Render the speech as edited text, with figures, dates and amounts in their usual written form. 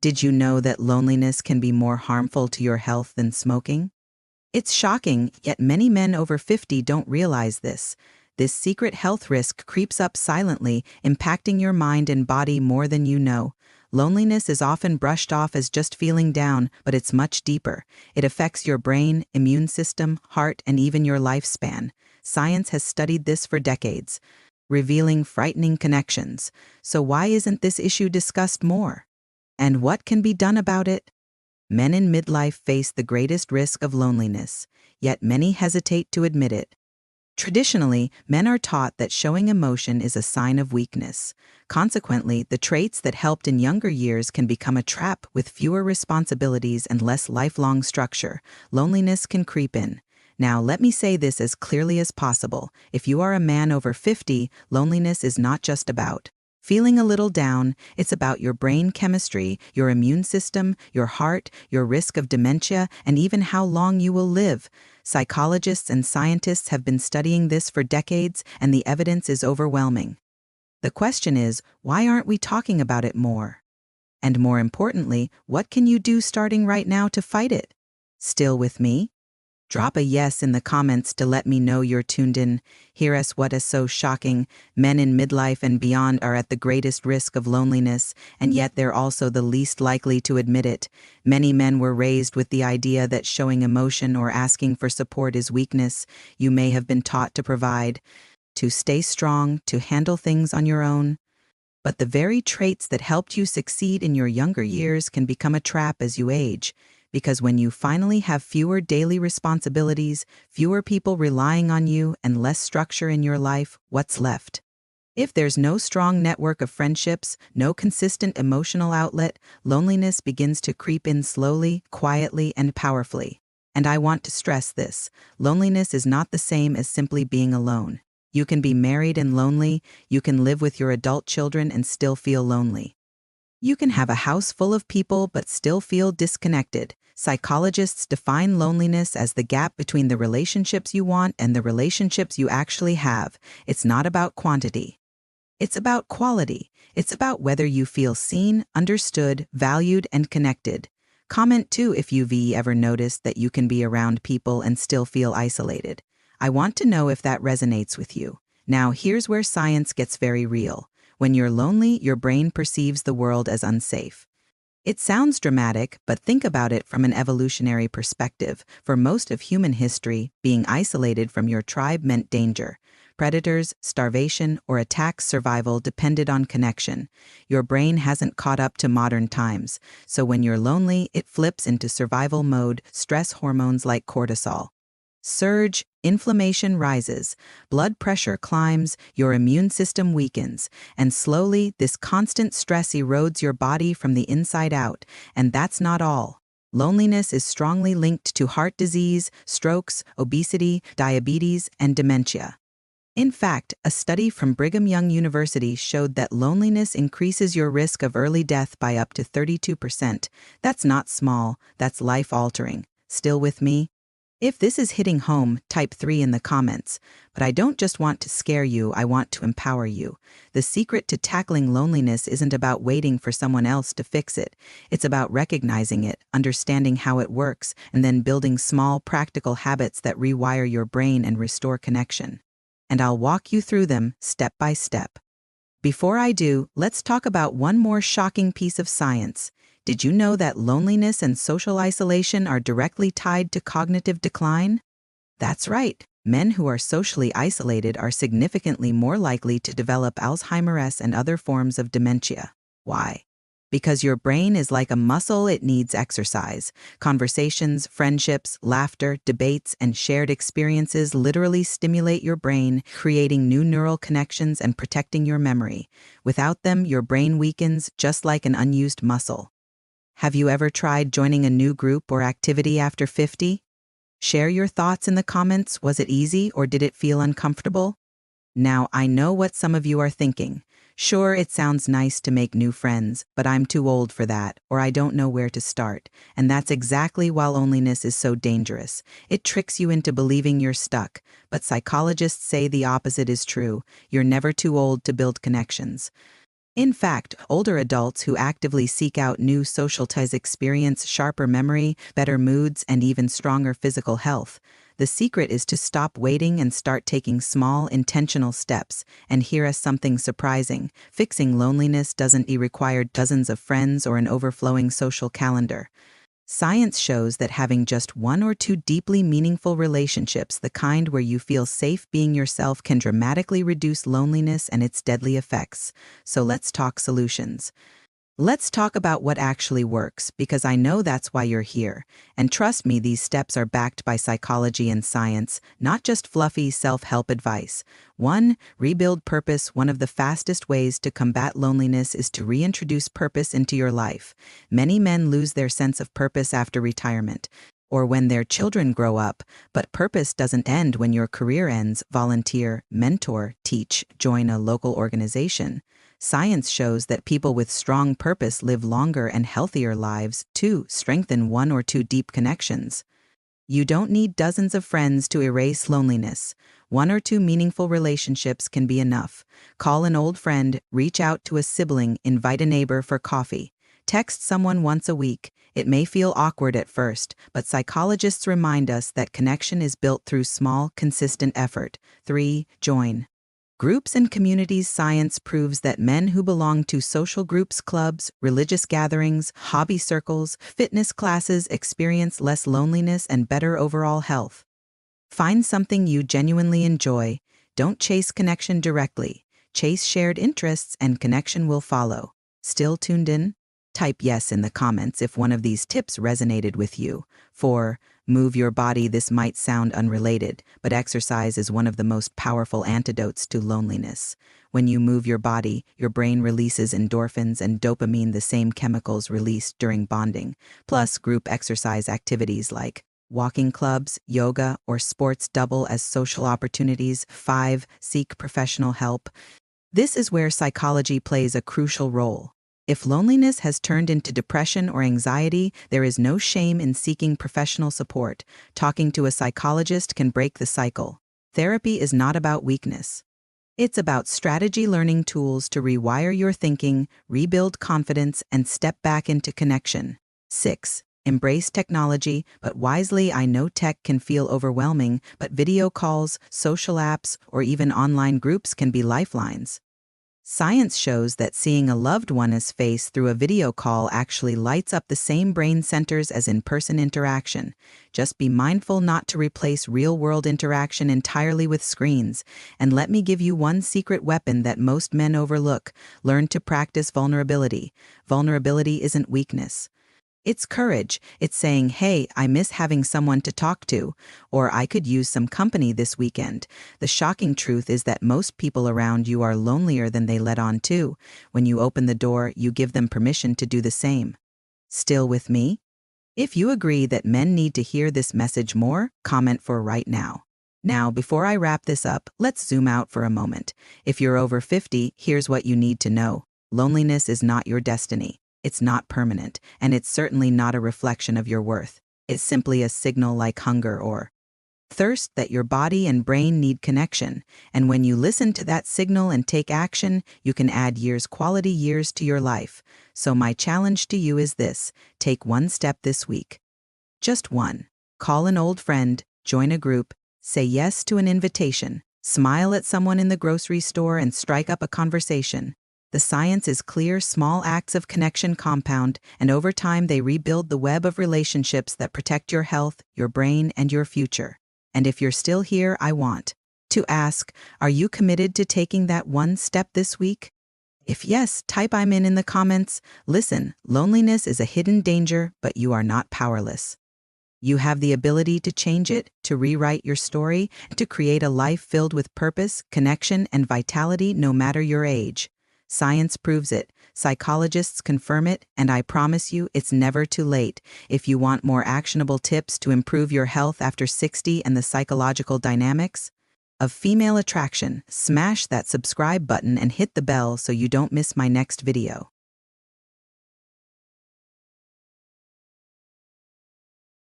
Did you know that loneliness can be more harmful to your health than smoking? It's shocking, yet many men over 50 don't realize this. This secret health risk creeps up silently, impacting your mind and body more than you know. Loneliness is often brushed off as just feeling down, but it's much deeper. It affects your brain, immune system, heart, and even your lifespan. Science has studied this for decades, revealing frightening connections. So why isn't this issue discussed more? And what can be done about it? Men in midlife face the greatest risk of loneliness, yet many hesitate to admit it. Traditionally, men are taught that showing emotion is a sign of weakness. Consequently, the traits that helped in younger years can become a trap with fewer responsibilities and less lifelong structure. Loneliness can creep in. Now, let me say this as clearly as possible. If you are a man over 50, loneliness is not just about feeling a little down. It's about your brain chemistry, your immune system, your heart, your risk of dementia, and even how long you will live. Psychologists and scientists have been studying this for decades, and the evidence is overwhelming. The question is, why aren't we talking about it more? And more importantly, what can you do starting right now to fight it? Still with me? Drop a yes in the comments to let me know you're tuned in. Hear us what is so shocking. Men in midlife and beyond are at the greatest risk of loneliness, and yet they're also the least likely to admit it. Many men were raised with the idea that showing emotion or asking for support is weakness. You may have been taught to provide, to stay strong, to handle things on your own. But the very traits that helped you succeed in your younger years can become a trap as you age. Because when you finally have fewer daily responsibilities, fewer people relying on you, and less structure in your life, what's left? If there's no strong network of friendships, no consistent emotional outlet, loneliness begins to creep in slowly, quietly, and powerfully. And I want to stress this: loneliness is not the same as simply being alone. You can be married and lonely, you can live with your adult children and still feel lonely. You can have a house full of people but still feel disconnected. Psychologists define loneliness as the gap between the relationships you want and the relationships you actually have. It's not about quantity. It's about quality. It's about whether you feel seen, understood, valued, and connected. Comment too if you've ever noticed that you can be around people and still feel isolated. I want to know if that resonates with you. Now, here's where science gets very real. When you're lonely, your brain perceives the world as unsafe. It sounds dramatic, but think about it from an evolutionary perspective. For most of human history, being isolated from your tribe meant danger. Predators, starvation, or attack survival depended on connection. Your brain hasn't caught up to modern times, so when you're lonely, it flips into survival mode. Stress hormones like cortisol surge, inflammation rises, blood pressure climbs, your immune system weakens, and slowly this constant stress erodes your body from the inside out. And that's not all. Loneliness is strongly linked to heart disease, strokes, obesity, diabetes, and dementia. In fact, a study from Brigham Young University showed that loneliness increases your risk of early death by up to 32%. That's not small, that's life-altering. Still with me? If this is hitting home, type 3 in the comments. But I don't just want to scare you, I want to empower you. The secret to tackling loneliness isn't about waiting for someone else to fix it. It's about recognizing it, understanding how it works, and then building small, practical habits that rewire your brain and restore connection. And I'll walk you through them step by step. Before I do, let's talk about one more shocking piece of science. Did you know that loneliness and social isolation are directly tied to cognitive decline? That's right. Men who are socially isolated are significantly more likely to develop Alzheimer's and other forms of dementia. Why? Because your brain is like a muscle, it needs exercise. Conversations, friendships, laughter, debates, and shared experiences literally stimulate your brain, creating new neural connections and protecting your memory. Without them, your brain weakens just like an unused muscle. Have you ever tried joining a new group or activity after 50? Share your thoughts in the comments. Was it easy or did it feel uncomfortable? Now, I know what some of you are thinking. Sure, it sounds nice to make new friends, but I'm too old for that, or I don't know where to start. And that's exactly why loneliness is so dangerous. It tricks you into believing you're stuck. But psychologists say the opposite is true. You're never too old to build connections. In fact, older adults who actively seek out new social ties experience sharper memory, better moods, and even stronger physical health. The secret is to stop waiting and start taking small, intentional steps. And here is something surprising. Fixing loneliness doesn't require dozens of friends or an overflowing social calendar. Science shows that having just one or two deeply meaningful relationships, the kind where you feel safe being yourself, can dramatically reduce loneliness and its deadly effects. So let's talk solutions. Let's talk about what actually works, because I know that's why you're here. And trust me, these steps are backed by psychology and science, not just fluffy self-help advice. 1. Rebuild purpose. One of the fastest ways to combat loneliness is to reintroduce purpose into your life. Many men lose their sense of purpose after retirement, or when their children grow up, but purpose doesn't end when your career ends. Volunteer, mentor, teach, join a local organization. Science shows that people with strong purpose live longer and healthier lives. 2. Strengthen one or two deep connections. You don't need dozens of friends to erase loneliness. One or two meaningful relationships can be enough. Call an old friend, reach out to a sibling, invite a neighbor for coffee. Text someone once a week. It may feel awkward at first, but psychologists remind us that connection is built through small, consistent effort. 3. Join groups and communities. Science proves that men who belong to social groups, clubs, religious gatherings, hobby circles, fitness classes experience less loneliness and better overall health. Find something you genuinely enjoy. Don't chase connection directly. Chase shared interests and connection will follow. Still tuned in? Type yes in the comments if one of these tips resonated with you. 4. Move your body. This might sound unrelated, but exercise is one of the most powerful antidotes to loneliness. When you move your body, your brain releases endorphins and dopamine, the same chemicals released during bonding. Plus, group exercise activities like walking clubs, yoga, or sports double as social opportunities. 5. Seek professional help. This is where psychology plays a crucial role. If loneliness has turned into depression or anxiety, there is no shame in seeking professional support. Talking to a psychologist can break the cycle. Therapy is not about weakness. It's about strategy, learning tools to rewire your thinking, rebuild confidence, and step back into connection. 6. Embrace technology, but wisely. I know tech can feel overwhelming, but video calls, social apps, or even online groups can be lifelines. Science shows that seeing a loved one's face through a video call actually lights up the same brain centers as in-person interaction. Just be mindful not to replace real-world interaction entirely with screens. And let me give you one secret weapon that most men overlook. Learn to practice vulnerability. Vulnerability isn't weakness. It's courage. It's saying, hey, I miss having someone to talk to, or I could use some company this weekend. The shocking truth is that most people around you are lonelier than they let on to. When you open the door, you give them permission to do the same. Still with me? If you agree that men need to hear this message more, comment for right now. Now, before I wrap this up, let's zoom out for a moment. If you're over 50, here's what you need to know. Loneliness is not your destiny. It's not permanent, and it's certainly not a reflection of your worth. It's simply a signal like hunger or thirst that your body and brain need connection. And when you listen to that signal and take action, you can add quality years to your life. So my challenge to you is this: take one step this week. Just one. Call an old friend, join a group, say yes to an invitation, smile at someone in the grocery store, and strike up a conversation. The science is clear. Small acts of connection compound, and over time they rebuild the web of relationships that protect your health, your brain, and your future. And if you're still here, I want to ask, are you committed to taking that one step this week? If yes, type I'm in the comments. Listen, loneliness is a hidden danger, but you are not powerless. You have the ability to change it, to rewrite your story, and to create a life filled with purpose, connection, and vitality, no matter your age. Science proves it, psychologists confirm it, and I promise you it's never too late. If you want more actionable tips to improve your health after 60 and the psychological dynamics of female attraction, smash that subscribe button and hit the bell so you don't miss my next video.